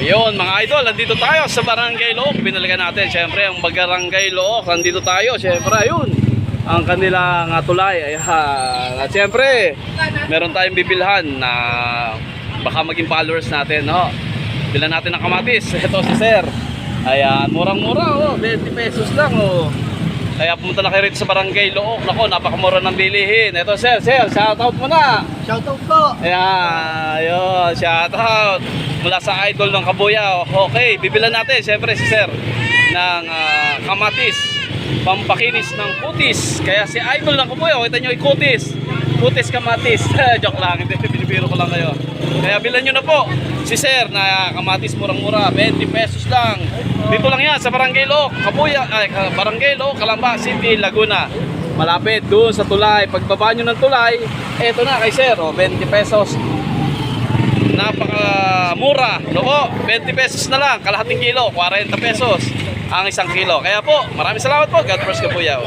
Ayun mga idol, nandito tayo sa Barangay Look. Binalikan natin, syempre ang Barangay Look. Nandito tayo, syempre ayun, ang kanilang tulay. Ayan. At syempre, meron tayong bibilhan na baka maging followers natin, no? Bilan natin ng kamatis. Ito si Sir. Ayan, murang-mura, 20 pesos lang, Kaya pumunta na kayo rito sa Barangay Look. Nako, napakamura ng bilihin. Ito Sir, shoutout mo na. Shoutout po. Ayan, ayun, shoutout mula sa idol ng Kabuyaw. Okay, bibilan natin siyempre si Sir ng kamatis, pampakinis ng kutis. Kaya si idol ng Kabuyaw, kita nyo kutis kamatis. Joke lang, hindi, binibiro ko lang kayo. Kaya bilan nyo na po si Sir na kamatis, murang-mura, 20 pesos lang. Dito lang yan sa Barangay Look, Barangay Look, Calamba City, Laguna. Malapit doon sa tulay. Pagbaba nyo ng tulay, eto na kay Sir, 20 pesos. Napakamura, no? 20 pesos na lang, kalahating kilo, 40 pesos ang isang kilo. Kaya po, maraming salamat po. God bless Kabuyaw.